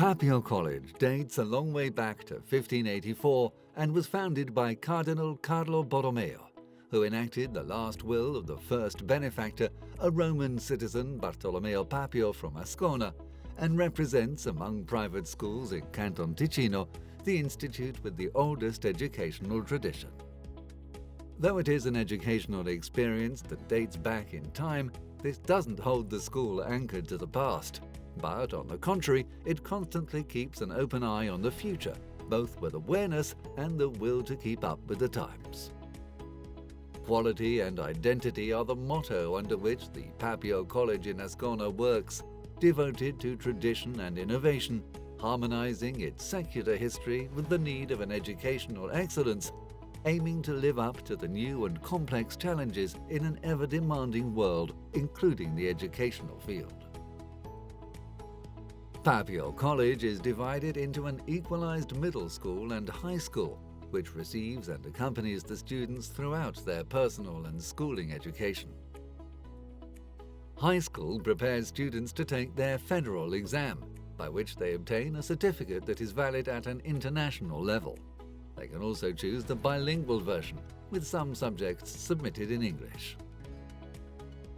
Papio College dates a long way back to 1584 and was founded by Cardinal Carlo Borromeo, who enacted the last will of the first benefactor, a Roman citizen Bartolomeo Papio from Ascona, and represents among private schools in Canton Ticino the institute with the oldest educational tradition. Though it is an educational experience that dates back in time, this doesn't hold the school anchored to the past, but on the contrary, it constantly keeps an open eye on the future, both with awareness and the will to keep up with the times. Quality and identity are the motto under which the Papio College in Ascona works, devoted to tradition and innovation, harmonizing its secular history with the need of an educational excellence, aiming to live up to the new and complex challenges in an ever-demanding world, including the educational field. Papio College is divided into an equalized middle school and high school, which receives and accompanies the students throughout their personal and schooling education. High school prepares students to take their federal exam, by which they obtain a certificate that is valid at an international level. They can also choose the bilingual version, with some subjects submitted in English.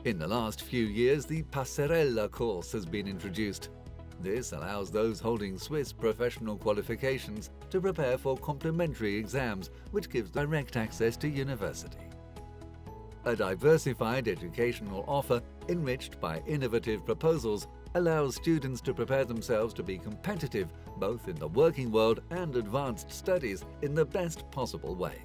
In the last few years, the Passerella course has been introduced. This allows those holding Swiss professional qualifications to prepare for complementary exams, which gives direct access to university. A diversified educational offer, enriched by innovative proposals, allows students to prepare themselves to be competitive both in the working world and advanced studies in the best possible way.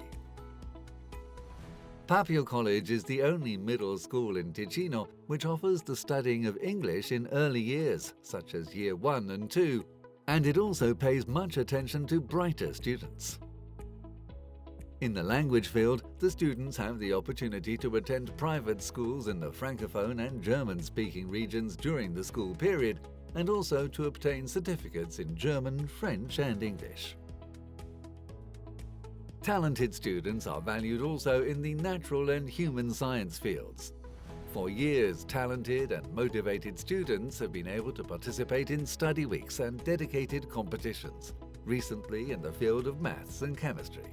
Papio College is the only middle school in Ticino which offers the studying of English in early years, such as Year 1 and 2, and it also pays much attention to brighter students. In the language field, the students have the opportunity to attend private schools in the Francophone and German-speaking regions during the school period, and also to obtain certificates in German, French and English. Talented students are valued also in the natural and human science fields. For years, talented and motivated students have been able to participate in study weeks and dedicated competitions, recently in the field of maths and chemistry.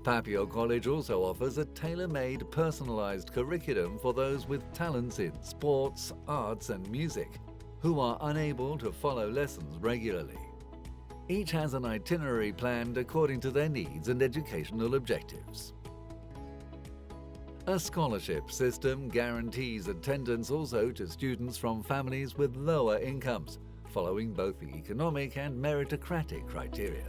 Papio College also offers a tailor-made, personalized curriculum for those with talents in sports, arts and music, who are unable to follow lessons regularly. Each has an itinerary planned according to their needs and educational objectives. A scholarship system guarantees attendance also to students from families with lower incomes, following both the economic and meritocratic criteria.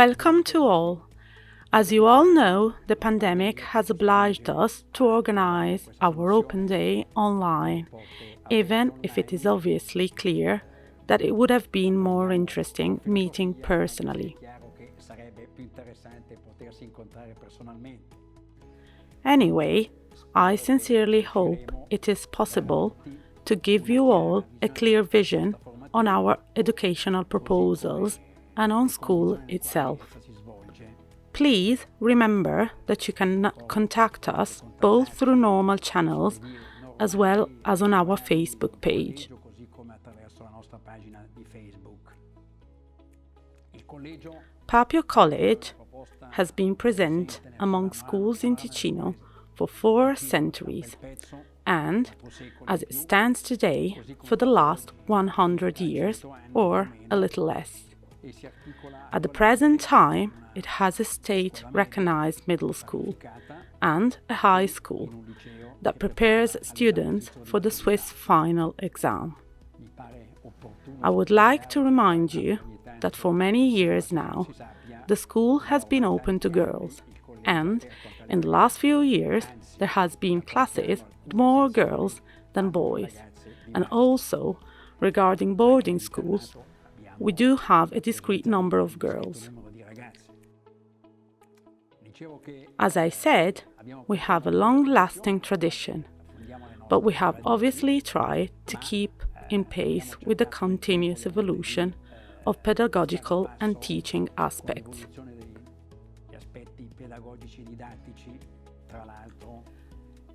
Welcome to all. As you all know, the pandemic has obliged us to organize our open day online, even if it is obviously clear that it would have been more interesting meeting personally. Anyway, I sincerely hope it is possible to give you all a clear vision on our educational proposals and on school itself. Please remember that you can contact us both through normal channels as well as on our Facebook page. Papio College has been present among schools in Ticino for 4 centuries, and, as it stands today, for the last 100 years, or a little less. At the present time, it has a state-recognized middle school and a high school that prepares students for the Swiss final exam. I would like to remind you that for many years now, the school has been open to girls, and in the last few years, there has been classes with more girls than boys. And also, regarding boarding schools, we do have a discrete number of girls. As I said, we have a long-lasting tradition, but we have obviously tried to keep in pace with the continuous evolution of pedagogical and teaching aspects.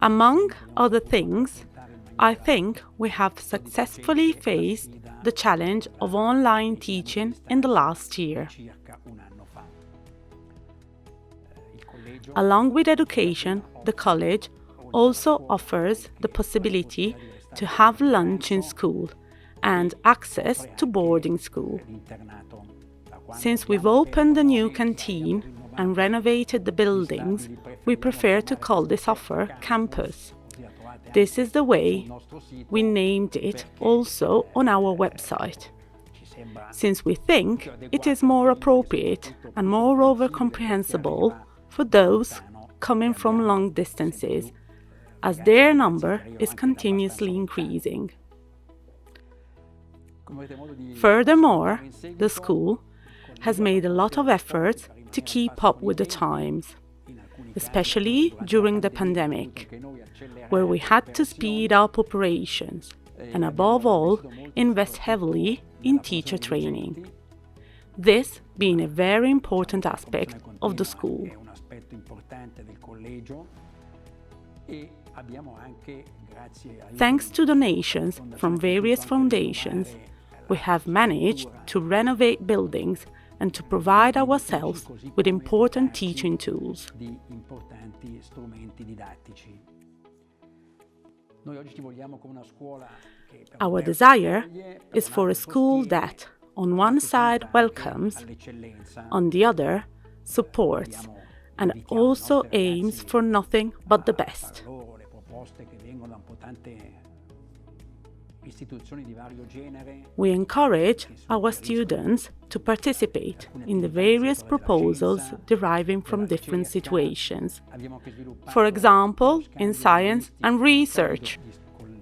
Among other things, I think we have successfully faced the challenge of online teaching in the last year. Along with education, the college also offers the possibility to have lunch in school and access to boarding school. Since we've opened the new canteen and renovated the buildings, we prefer to call this offer campus. This is the way we named it also on our website, since we think it is more appropriate and moreover comprehensible for those coming from long distances, as their number is continuously increasing. Furthermore, the school has made a lot of efforts to keep up with the times, especially during the pandemic, where we had to speed up operations and above all invest heavily in teacher training. This being a very important aspect of the school. Thanks to donations from various foundations, we have managed to renovate buildings and to provide ourselves with important teaching tools. Our desire is for a school that, on one side, welcomes, on the other, supports, and also aims for nothing but the best. We encourage our students to participate in the various proposals deriving from different situations. For example, in science and research.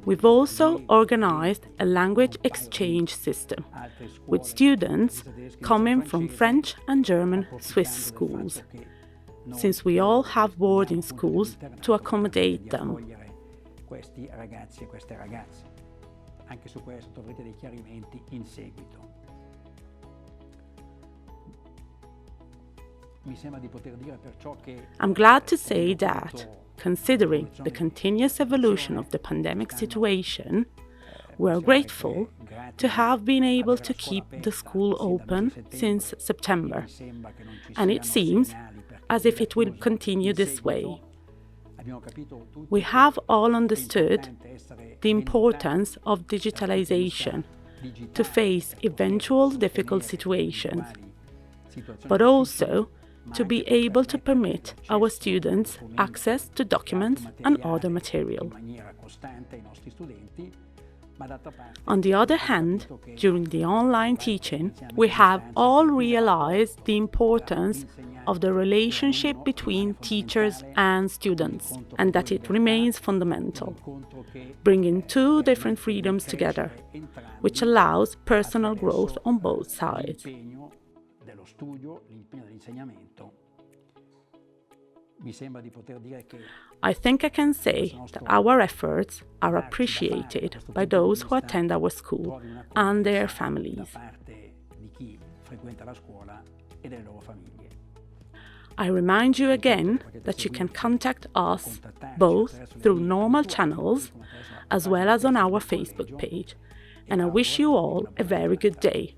We've also organized a language exchange system with students coming from French and German Swiss schools, since we all have boarding schools to accommodate them. Anche su questo avrete dei chiarimenti in seguito. Mi sembra di poter dire perciò che I'm glad to say that, considering the continuous evolution of the pandemic situation, we are grateful to have been able to keep the school open since September, and it seems as if it will continue this way. We have all understood the importance of digitalization to face eventual difficult situations, but also to be able to permit our students access to documents and other material. On the other hand, during the online teaching, we have all realized the importance of the relationship between teachers and students, and that it remains fundamental, bringing two different freedoms together, which allows personal growth on both sides. I think I can say that our efforts are appreciated by those who attend our school and their families. I remind you again that you can contact us both through normal channels as well as on our Facebook page, and I wish you all a very good day.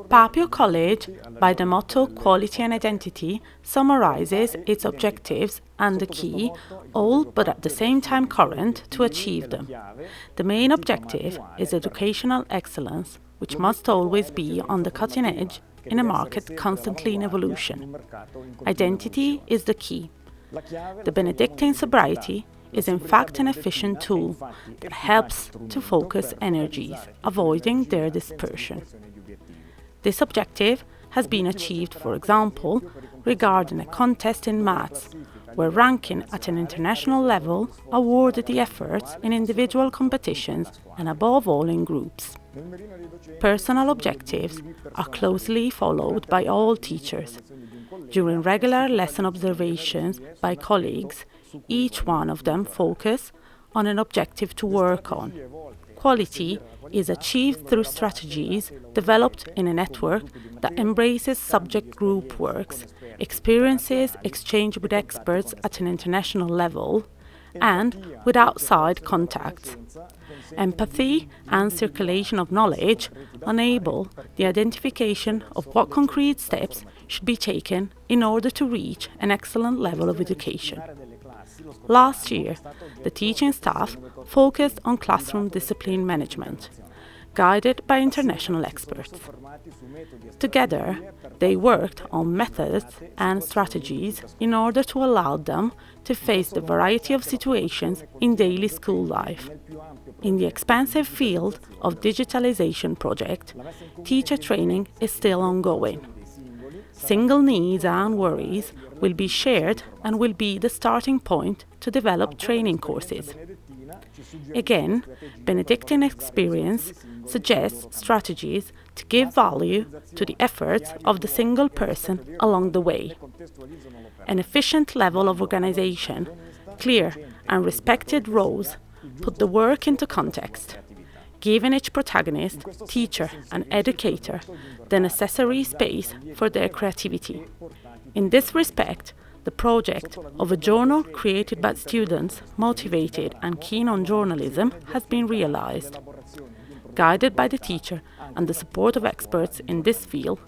Papio College, by the motto Quality and Identity, summarizes its objectives and the key, all but at the same time current, to achieve them. The main objective is educational excellence, which must always be on the cutting edge in a market constantly in evolution. Identity is the key. The Benedictine sobriety is in fact an efficient tool that helps to focus energies, avoiding their dispersion. This objective has been achieved, for example, regarding a contest in maths, where ranking at an international level awarded the efforts in individual competitions and above all in groups. Personal objectives are closely followed by all teachers. During regular lesson observations by colleagues, each one of them focus on an objective to work on. Quality is achieved through strategies developed in a network that embraces subject group works, experiences exchanged with experts at an international level, and with outside contacts. Empathy and circulation of knowledge enable the identification of what concrete steps should be taken in order to reach an excellent level of education. Last year, the teaching staff focused on classroom discipline management, guided by international experts. Together, they worked on methods and strategies in order to allow them to face the variety of situations in daily school life. In the expansive field of digitalization project, teacher training is still ongoing. Single needs and worries will be shared and will be the starting point to develop training courses. Again, Benedictine experience suggests strategies to give value to the efforts of the single person along the way. An efficient level of organization, clear and respected roles put the work into context, giving each protagonist, teacher and educator the necessary space for their creativity. In this respect, the project of a journal created by students motivated and keen on journalism has been realized. Guided by the teacher and the support of experts in this field,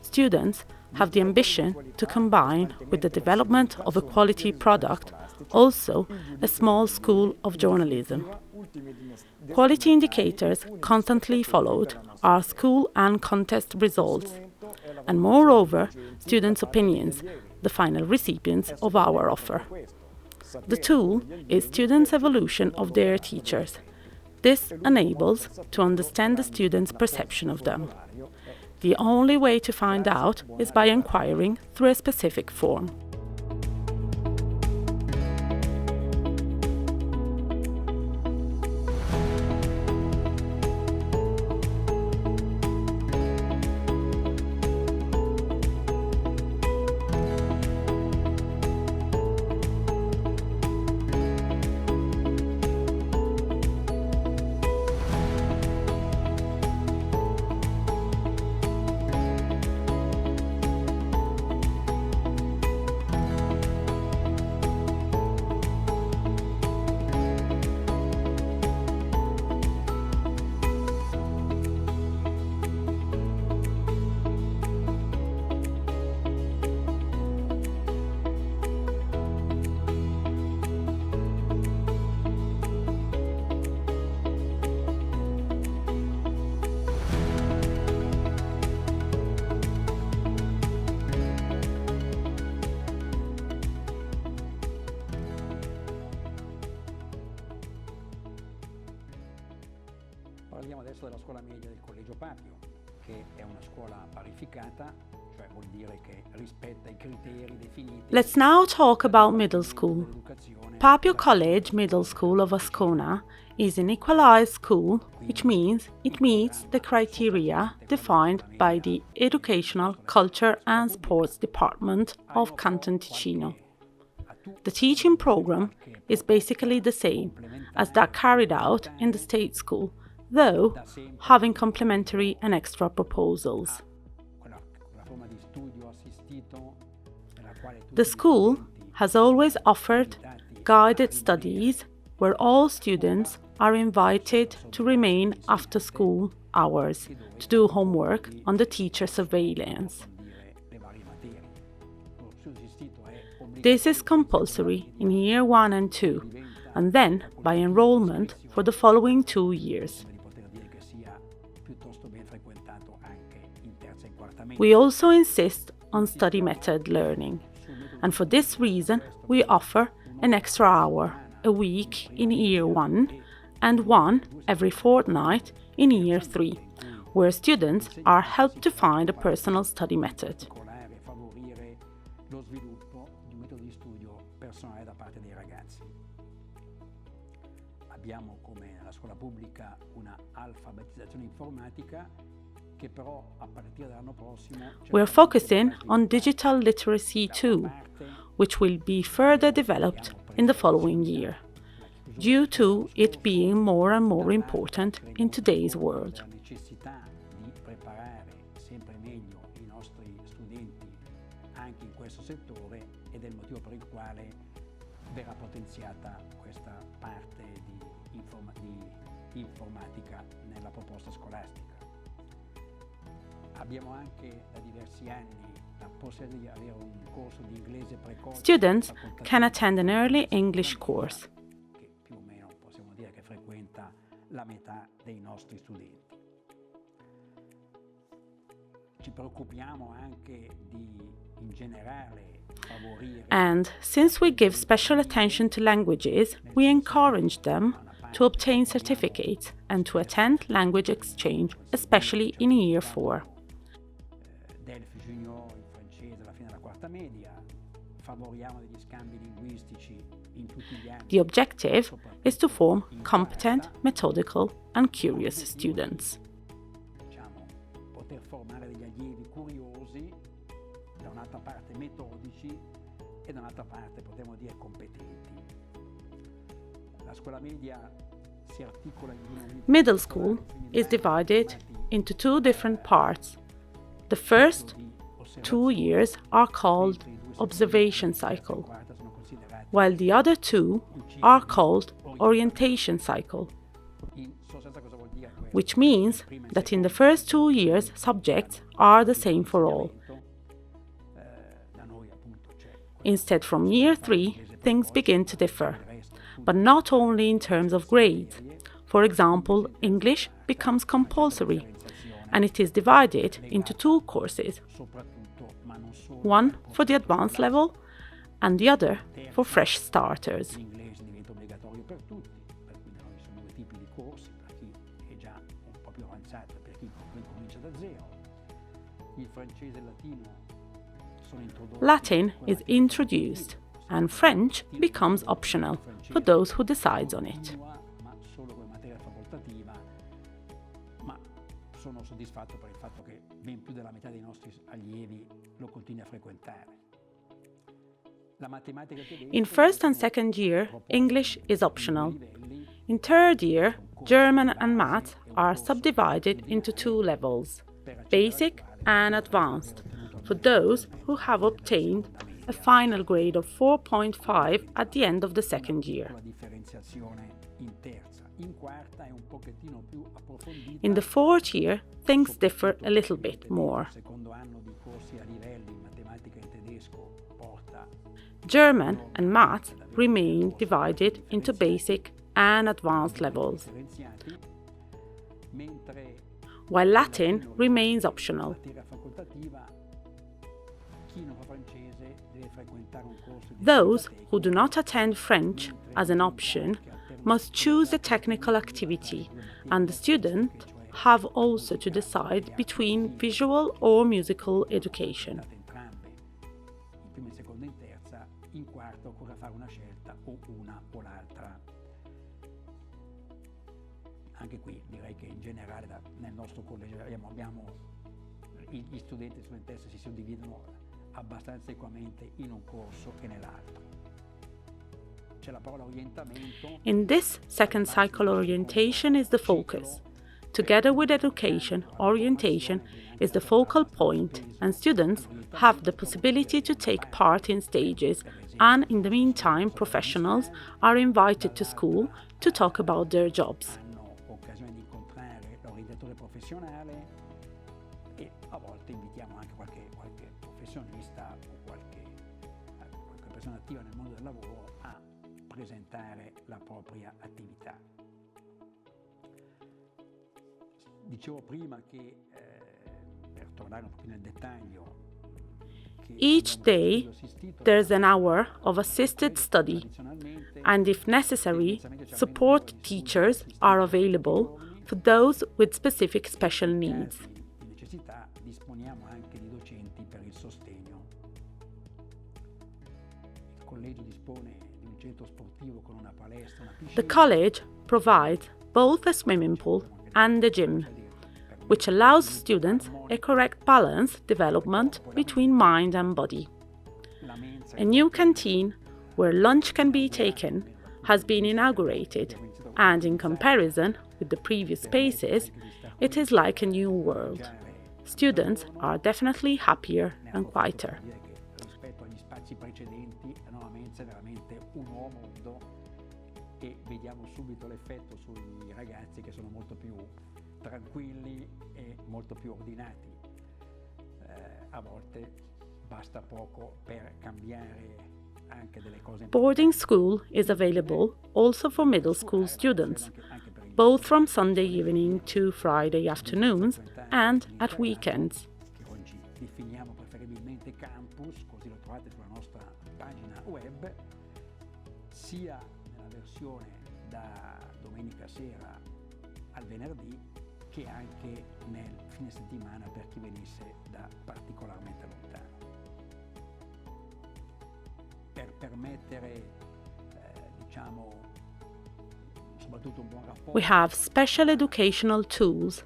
students have the ambition to combine with the development of a quality product also a small school of journalism. Quality indicators constantly followed are school and contest results, and moreover, students' opinions, the final recipients of our offer. The tool is students' evolution of their teachers. This enables to understand the students' perception of them. The only way to find out is by inquiring through a specific form. Parliamo adesso della scuola media del Collegio Papio, che è una scuola parificata, cioè vuol dire che rispetta i criteri definiti. Let's now talk about middle school. Papio College Middle School of Ascona is an equalized school, which means it meets the criteria defined by the Educational, Culture and Sports Department of Canton Ticino. The teaching program is basically the same as that carried out in the state school, though having complementary and extra proposals. The school has always offered guided studies where all students are invited to remain after school hours to do homework under teacher surveillance. This is compulsory in year 1 and 2, and then by enrollment for the following 2 years. We also insist on study method learning, and for this reason we offer an extra hour a week in year 1 and one every fortnight in year 3, where students are helped to find a personal study method. Lo sviluppo di un metodo di studio personale da parte dei ragazzi. Abbiamo, come nella scuola pubblica, una alfabetizzazione informatica che però a partire dall'anno prossimo We're focusing on digital literacy too, which will be further developed in the following year, due to it being more and more important in today's world. La necessità di preparare sempre meglio i nostri studenti anche in questo settore ed è il motivo per il quale verrà potenziata questa parte di informatica nella proposta scolastica. Abbiamo anche da diversi anni la possibilità di avere un corso di inglese precoce. Students can attend an early English course. Che più o meno possiamo dire che frequenta la metà dei nostri studenti. Ci preoccupiamo anche di in generale favorire. And since we give special attention to languages, we encourage them to obtain certificates and to attend language exchange, especially in year 4. Delphi Junior, il francese alla fine della quarta media, favoriamo degli scambi linguistici in tutti gli anni. The objective is to form competent, methodical and curious students. Diciamo, poter formare degli allievi curiosi, da un'altra parte metodici e da un'altra parte potremmo dire competenti. La scuola media si articola in due unità. Middle school is divided into 2 different parts. The first 2 years are called observation cycle, while the other 2 are called orientation cycle, In sostanza cosa vuol dire questo? which means that in the first 2 years subjects are the same for all. Da noi appunto c'è Instead, from year 3, things begin to differ, but not only in terms of grades. For example, English becomes compulsory, and it is divided into 2 courses, soprattutto, ma non solo. one for the advanced level and the other for fresh starters. L'inglese diventa obbligatorio per tutti, per cui da noi sono 2 tipi di corsi, per chi è già un po' più avanzato e per chi comincia da zero. Il francese e il latino sono introdotti. Latin is introduced, and French becomes optional for those who decide on it. Continua, ma solo come materia facoltativa, ma sono soddisfatto per il fatto che ben più della metà dei nostri allievi lo continui a frequentare. La matematica tedesca In first and second year, English is optional. In third year, German and math are subdivided into 2 levels, basic and advanced, for those who have obtained a final grade of 4.5 at the end of the second year. la differenziazione in terza. In quarta è un pochettino più approfondita. In the fourth year, things differ a little bit more. Il secondo anno di corsi a livelli in matematica e in tedesco porta German and math remain divided into basic and advanced levels, differenziati, mentre while Latin remains optional. materia facoltativa chi non fa francese deve frequentare un corso di Those who do not attend French as an option must choose a technical activity, and the student have also to decide between visual or musical education. date entrambe, in prima, in seconda e in terza. In quarta occorre fare una scelta o una o l'altra. Anche qui direi che in generale nel nostro collegio abbiamo gli studenti e le studentesse si suddividono abbastanza equamente in un corso e nell'altro. C'è la parola orientamento. In this second cycle, orientation is the focus. Together with education, orientation is the focal point, and students have the possibility to take part in stages, and in the meantime, professionals are invited to school to talk about their jobs. Hanno occasione di incontrare l'orientatore professionale professionale e a volte invitiamo anche qualche professionista o qualche persona attiva nel mondo del lavoro a presentare la propria attività. Dicevo prima che, per tornare un po' nel dettaglio, Each day, there's an hour of assisted study, and if necessary, support teachers are available for those with specific special needs. Di necessità disponiamo anche di docenti per il sostegno. Il collegio dispone di un centro sportivo con una palestra, una piscina. The college provides both a swimming pool and a gym, which allows students a correct balance development between mind and body. A new canteen where lunch can be taken has been inaugurated, and in comparison with the previous spaces, it is like a new world. Students are definitely happier and quieter. Rispetto agli spazi precedenti, la nuova mensa è veramente un nuovo mondo e vediamo subito l'effetto sui ragazzi che sono molto più tranquilli e molto più ordinati. A volte basta poco per cambiare anche delle cose. Boarding school is available also for middle school students, both from Sunday evening to Friday afternoons and at weekends. Che oggi definiamo preferibilmente campus, così lo trovate sulla nostra pagina web, sia nella versione da domenica sera al venerdì che anche nel fine settimana per chi venisse da particolarmente lontano. Per permettere, soprattutto un buon rapporto. We have special educational tools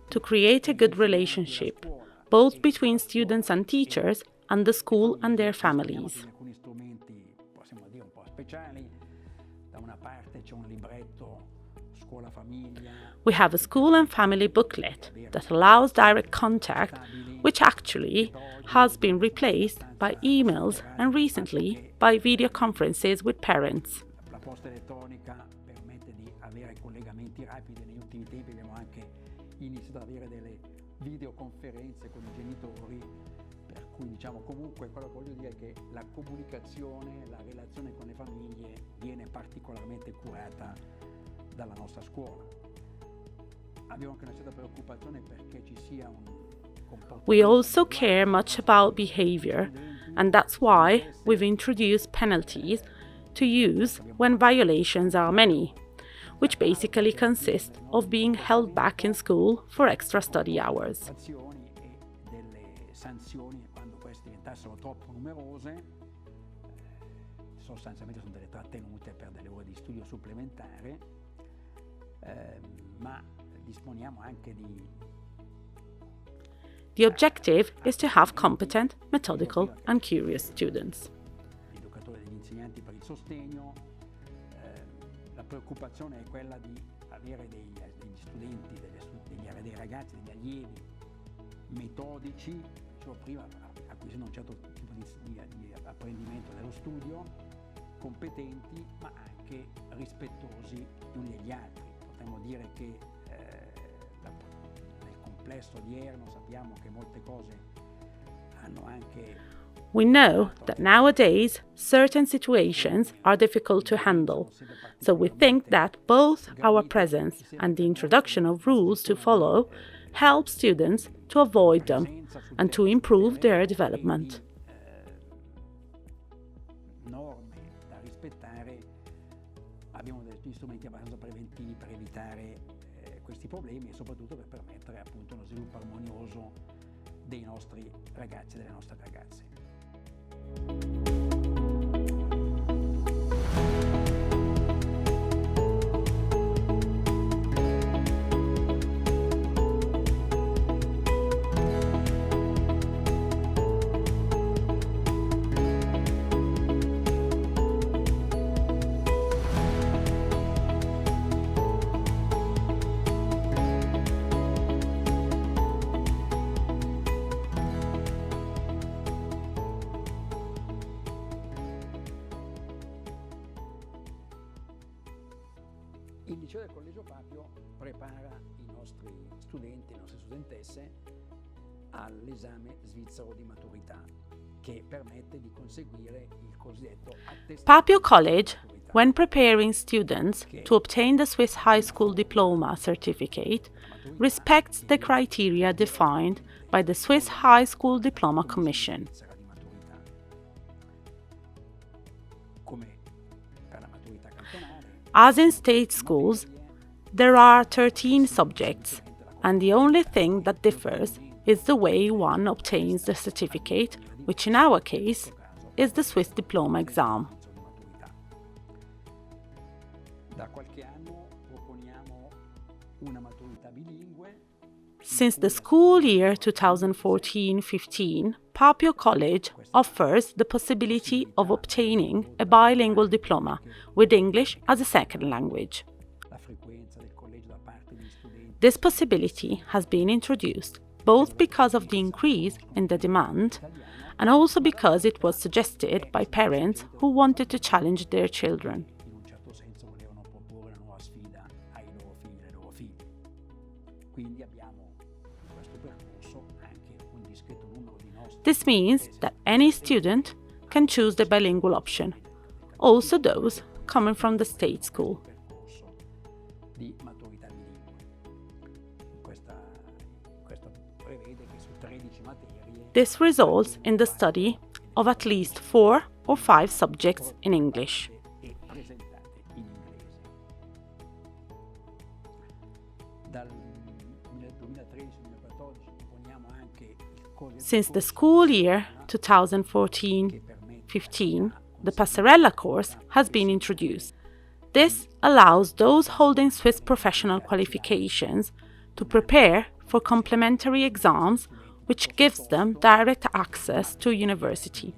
to create a good relationship, both between students and teachers and the school and their families. Alcuni strumenti, possiamo dire, un po' speciali. Da una parte c'è un libretto scuola-famiglia. We have a school and family booklet that allows direct contact, which actually has been replaced by emails and recently by video conferences with parents. La posta elettronica permette di avere collegamenti rapidi. Negli ultimi tempi abbiamo anche iniziato ad avere delle videoconferenze con i genitori, per cui comunque quello che voglio dire è che la comunicazione, la relazione con le famiglie viene particolarmente curata dalla nostra scuola. Abbiamo anche una certa preoccupazione perché ci sia un comportamento. We also care much about behavior, and that's why we've introduced penalties to use when violations are many, which basically consist of being held back in school for extra study hours. E delle sanzioni quando queste diventassero troppo numerose, sostanzialmente sono delle trattenute per delle ore di studio supplementare, ma disponiamo anche di. The objective is to have competent, methodical, and curious students. Gli educatori e gli insegnanti per il sostegno. La preoccupazione è quella di avere degli studenti, dei ragazzi, degli allievi metodici, dicevo prima, acquisendo un certo tipo di apprendimento dello studio, competenti ma anche rispettosi gli uni degli altri. Potremmo dire che nel complesso odierno sappiamo che molte cose hanno anche. We know that nowadays certain situations are difficult to handle, so we think that both our presence and the introduction of rules to follow help students to avoid them and to improve their development. Norme da rispettare, abbiamo degli strumenti abbastanza preventivi per evitare questi problemi e soprattutto per permettere appunto uno sviluppo armonioso dei nostri ragazzi e delle nostre ragazze. Il liceo del Collegio Papio prepara i nostri studenti, le nostre studentesse all'esame svizzero di maturità, che permette di conseguire il cosiddetto attestato Papio di College, maturità. when preparing students to obtain the Swiss High School Diploma certificate, respects the criteria defined by the Swiss High School Diploma Commission. Svizzera di maturità. Come per la maturità cantonale, As in state schools, there are 13 subjects, and the only thing that differs is the way one obtains the certificate, which in our case is the Swiss Diploma exam. da qualche anno proponiamo una maturità bilingue. Since the school year 2014-15, Papio College offers the possibility of obtaining a bilingual diploma with English as a second language. La frequenza del collegio da parte degli studenti This possibility has been introduced both because of the increase in the demand and also because it was suggested by parents who wanted to challenge their children. in un certo senso volevano proporre una nuova sfida ai loro figli e ai loro figli. Quindi abbiamo in questo percorso anche un discreto numero di nostri This means that any student can choose the bilingual option, also those coming from the state school. percorso di maturità bilingue. Questo prevede che su 13 materie This results in the study of at least 4 or 5 subjects in English. e presentate in inglese. Dal 2013-2014 proponiamo anche il cosiddetto Since the school year 2014-15, the Passarella course has been introduced. This allows those holding Swiss professional qualifications to prepare for complementary exams, which gives them direct access to university.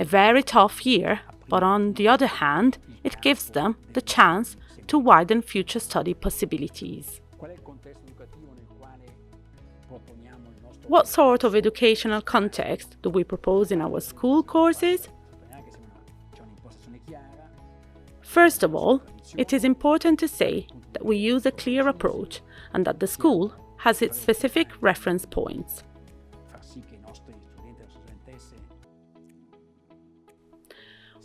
A very tough year, but on the other hand, it gives them the chance to widen future study possibilities. Qual è il contesto educativo nel quale proponiamo il nostro What sort of educational context do we propose in our school courses? sottolineare che c'è un'impostazione chiara, First of all, it is important to say that we use a clear approach and that the school has its specific reference points. far sì che i nostri studenti e le nostre studentesse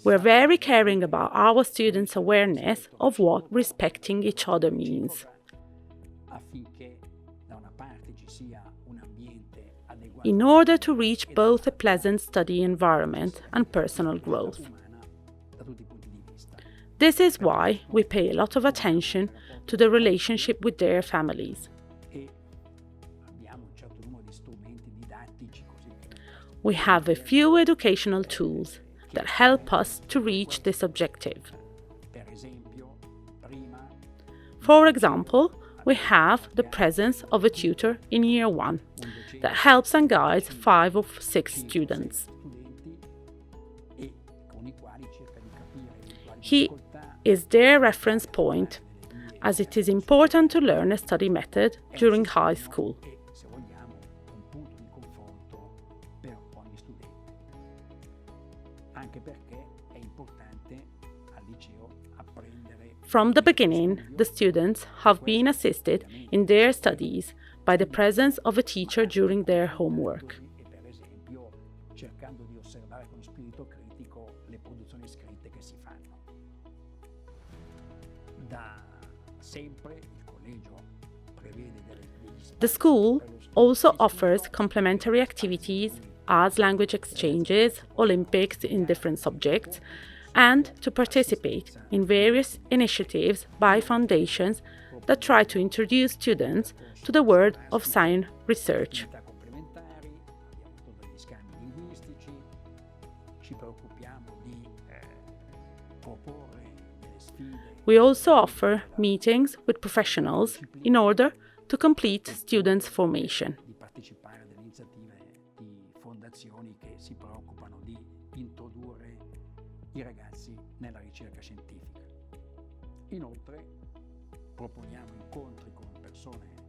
We're very caring about our students' awareness of what respecting each other means. affinché da una parte ci sia un ambiente adeguato In order to reach both a pleasant study environment and personal growth. umana da tutti i punti di vista. This is why we pay a lot of attention to the relationship with their families. E abbiamo un certo numero di strumenti didattici così che We have a few educational tools that help us to reach this objective. per esempio prima For example, we have the presence of a tutor in year 1 that helps and guides 5 or 6 students. studenti e con i quali cerca di capire eventuali He difficoltà is their reference point, as it is important to learn a study method during high school. e, se vogliamo, un punto di confronto per ogni studente. Anche perché è importante al liceo apprendere From the beginning, the students have been assisted in their studies by the presence of a teacher during their homework. e per esempio cercando di osservare con spirito critico le produzioni scritte che si fanno. Da sempre il collegio prevede degli spazi The school per lo studio also offers complementary activities as language exchanges, Olympics in different subjects, and to participate in various initiatives by foundations that try to introduce students to the world of science research. attività complementari, abbiamo avuto degli scambi linguistici, ci preoccupiamo di proporre delle sfide We also offer meetings with professionals in order to complete students' formation. di partecipare a delle iniziative di fondazioni che si preoccupano di introdurre i ragazzi nella ricerca scientifica. Inoltre proponiamo incontri con persone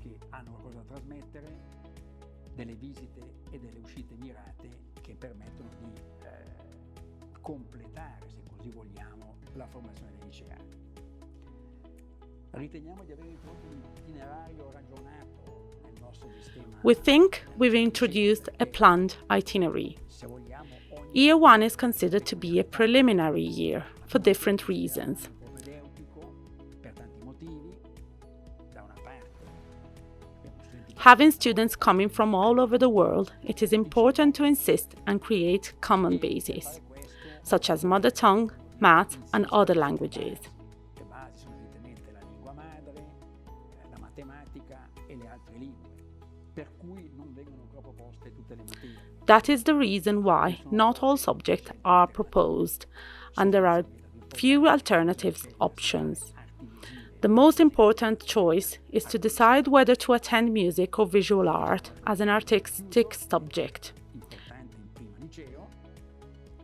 che hanno qualcosa da trasmettere, delle visite e delle uscite mirate che permettono di completare, se così vogliamo, la formazione dei liceali. Riteniamo di aver introdotto un itinerario ragionato nel nostro sistema. We think we've introduced a planned itinerary. Se vogliamo, ogni Year 1 is considered to be a preliminary year for different reasons. propedeutico per tanti motivi. Da una parte abbiamo studenti Having students coming from all over the world, it is important to insist and create common bases, such as mother tongue, math, and other languages. le basi sono evidentemente la lingua madre, la matematica e le altre lingue, per cui non vengono proposte tutte le materie. That is the reason why not all subjects are proposed, and there are few alternatives options. The most important choice is to decide whether to attend music or visual art as an artistic subject. Importante in prima liceo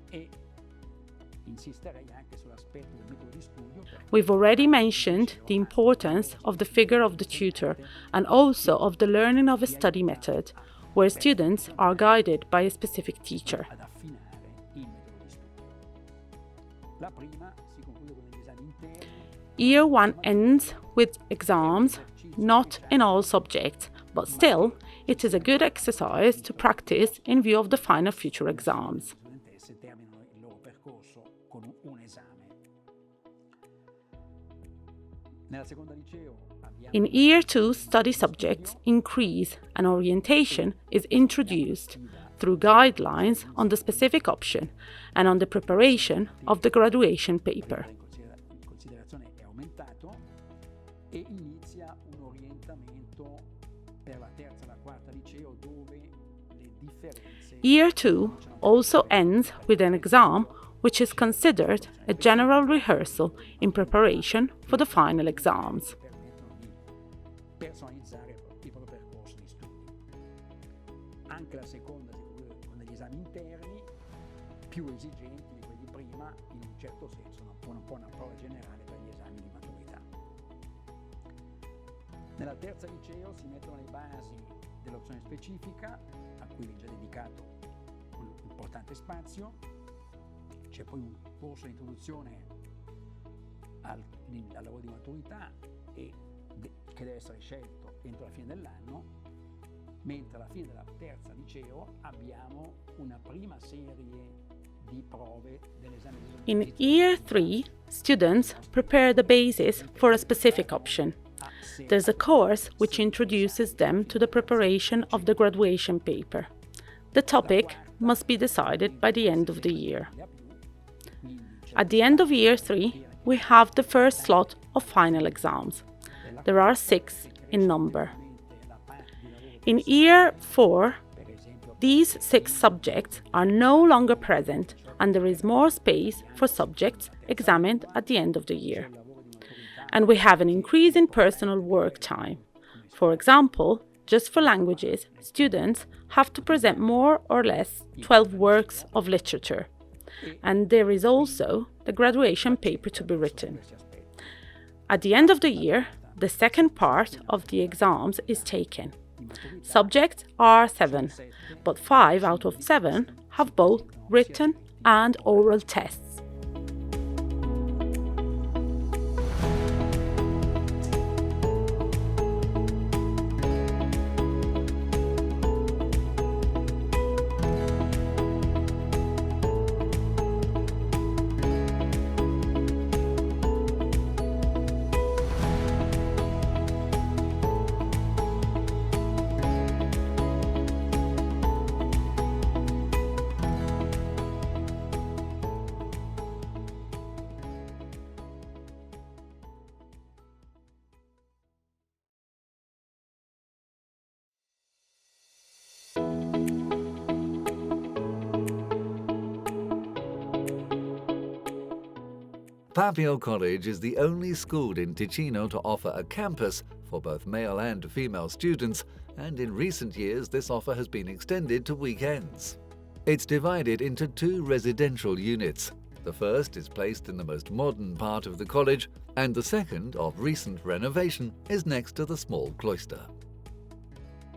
e insisterei anche sull'aspetto del metodo di studio perché We've already mentioned the importance of the figure of the tutor and also of the learning of a study method, where students are guided by a specific teacher. ad affinare il metodo di studio. La prima si conclude con degli esami interni. Year 1 ends with exams, not in all subjects, but still, it is a good exercise to practice in view of the final future exams. Le studentesse terminano il loro percorso con un esame. Nella seconda liceo abbiamo In Year 2, study subjects increase and orientation is introduced through guidelines on the specific option and on the preparation of the graduation paper. in considerazione è aumentato e inizia un orientamento per la terza e la quarta liceo dove le differenze Year 2 also ends with an exam which is considered a general rehearsal in preparation for the final exams. permettono di personalizzare il proprio percorso di studi. Anche la seconda si conclude con degli esami interni più esigenti di quelli di prima, in un certo senso un po' una prova generale per gli esami di maturità. Nella terza liceo si mettono le basi dell'opzione specifica, a cui vi è già dedicato un importante spazio. C'è poi un corso di introduzione al lavoro di maturità che deve essere scelto entro la fine dell'anno, mentre alla fine della terza liceo abbiamo una prima serie di prove dell'esame di In Year 3, students prepare the basis for a specific option. There's a course which introduces them to the preparation of the graduation paper. The topic must be decided by the end of the year. At the end of Year 3, we have the first slot of final exams. There are 6 in number. In Year 4, these 6 subjects are no longer present and there is more space for subjects examined at the end of the year. And we have an increase in personal work time. For example, just for languages, students have to present more or less 12 works of literature. And there is also the graduation paper to be written. At the end of the year, the second part of the exams is taken. Subjects are 7, but 5 out of 7 have both written and oral tests. Papio College is the only school in Ticino to offer a campus for both male and female students, and in recent years this offer has been extended to weekends. It's divided into 2 residential units. The first is placed in the most modern part of the college, and the second, of recent renovation, is next to the small cloister.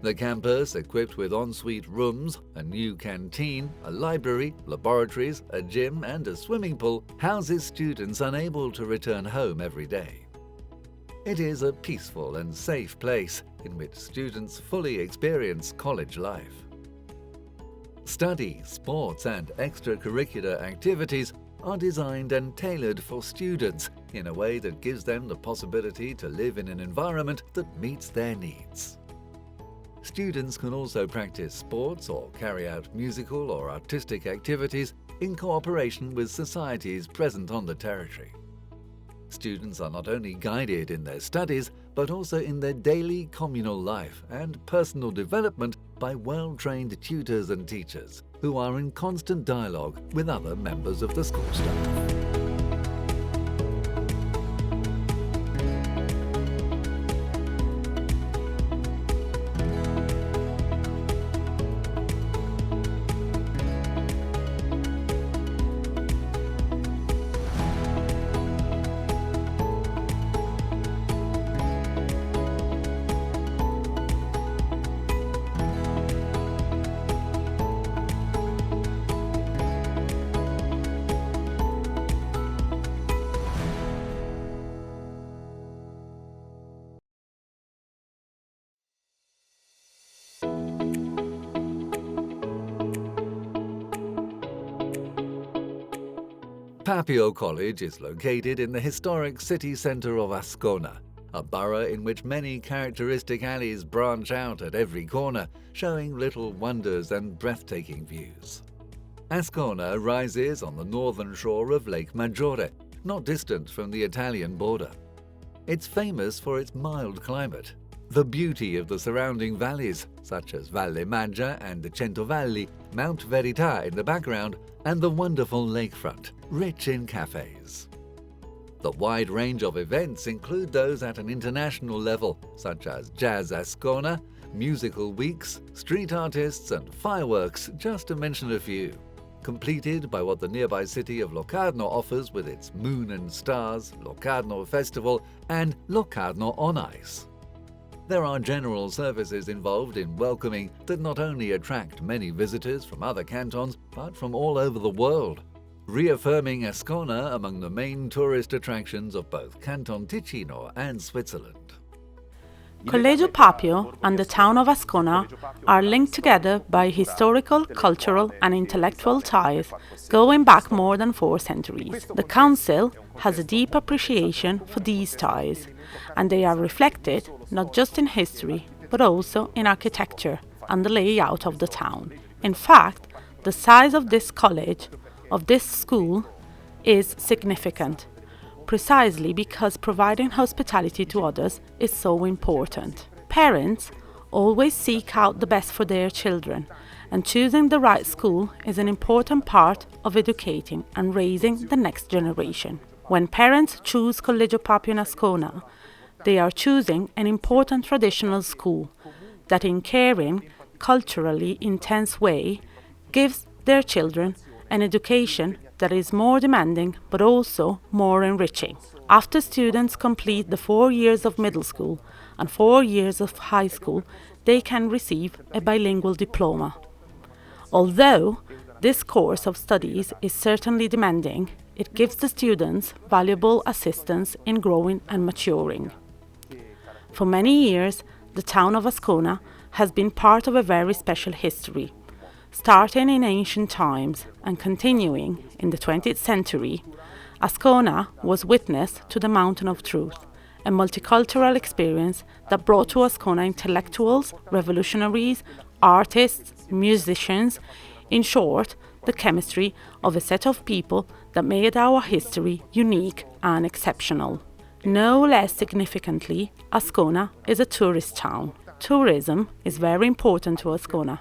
The campus, equipped with ensuite rooms, a new canteen, a library, laboratories, a gym and a swimming pool, houses students unable to return home every day. It is a peaceful and safe place in which students fully experience college life. Study, sports and extracurricular activities are designed and tailored for students in a way that gives them the possibility to live in an environment that meets their needs. Students can also practice sports or carry out musical or artistic activities in cooperation with societies present on the territory. Students are not only guided in their studies, but also in their daily communal life and personal development by well-trained tutors and teachers who are in constant dialogue with other members of the school staff. Papio College is located in the historic city centre of Ascona, a borough in which many characteristic alleys branch out at every corner, showing little wonders and breathtaking views. Ascona rises on the northern shore of Lake Maggiore, not distant from the Italian border. It's famous for its mild climate, the beauty of the surrounding valleys, such as Valle Maggia and the Centovalli, Mount Verità in the background, and the wonderful lakefront, rich in cafes. The wide range of events include those at an international level, such as Jazz Ascona, musical weeks, street artists and fireworks, just to mention a few, completed by what the nearby city of Locarno offers with its Moon and Stars, Locarno Festival and Locarno on Ice. There are general services involved in welcoming that not only attract many visitors from other cantons, but from all over the world, reaffirming Ascona among the main tourist attractions of both Canton Ticino and Switzerland. Collegio Papio and the town of Ascona are linked together by historical, cultural and intellectual ties going back more than 4 centuries. The Council has a deep appreciation for these ties, and they are reflected not just in history, but also in architecture and the layout of the town. In fact, the size of this college, of this school, is significant, precisely because providing hospitality to others is so important. Parents always seek out the best for their children, and choosing the right school is an important part of educating and raising the next generation. When parents choose Collegio Papio in Ascona, they are choosing an important traditional school that in caring, culturally intense way gives their children an education that is more demanding but also more enriching. After students complete the 4 years of middle school and 4 years of high school, they can receive a bilingual diploma. Although this course of studies is certainly demanding, it gives the students valuable assistance in growing and maturing. For many years, the town of Ascona has been part of a very special history. Starting in ancient times and continuing in the 20th century, Ascona was witness to the Mountain of Truth, a multicultural experience that brought to Ascona intellectuals, revolutionaries, artists, musicians, in short, the chemistry of a set of people that made our history unique and exceptional. No less significantly, Ascona is a tourist town. Tourism is very important to Ascona,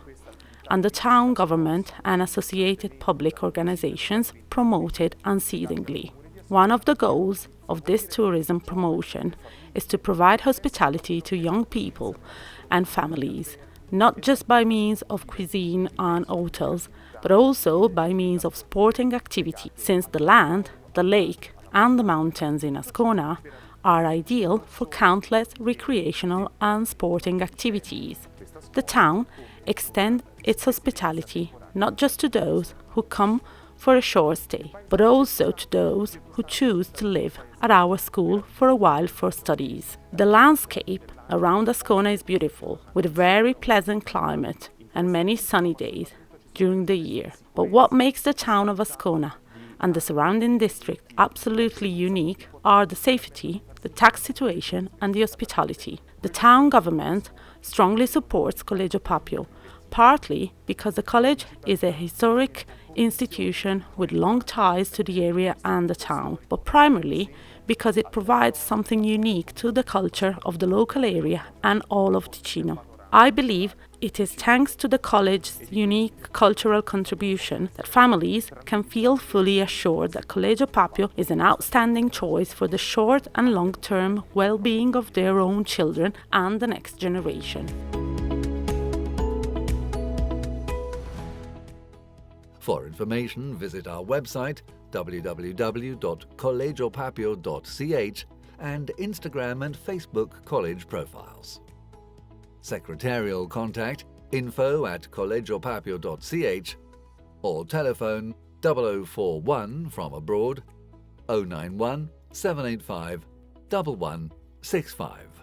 and the town government and associated public organizations promote it unceasingly. One of the goals of this tourism promotion is to provide hospitality to young people and families, not just by means of cuisine and hotels, but also by means of sporting activity, since the land, the lake, and the mountains in Ascona are ideal for countless recreational and sporting activities. The town extends its hospitality not just to those who come for a short stay, but also to those who choose to live at our school for a while for studies. The landscape around Ascona is beautiful, with a very pleasant climate and many sunny days during the year. But what makes the town of Ascona and the surrounding district absolutely unique are the safety, the tax situation and the hospitality. The town government strongly supports Collegio Papio, partly because the college is a historic institution with long ties to the area and the town, but primarily because it provides something unique to the culture of the local area and all of Ticino. I believe it is thanks to the college's unique cultural contribution that families can feel fully assured that Collegio Papio is an outstanding choice for the short and long-term well-being of their own children and the next generation. For information, visit our website www.collegiopapio.ch and Instagram and Facebook college profiles. Secretarial contact info@collegiopapio.ch or telephone 0041 from abroad 091 785 1165.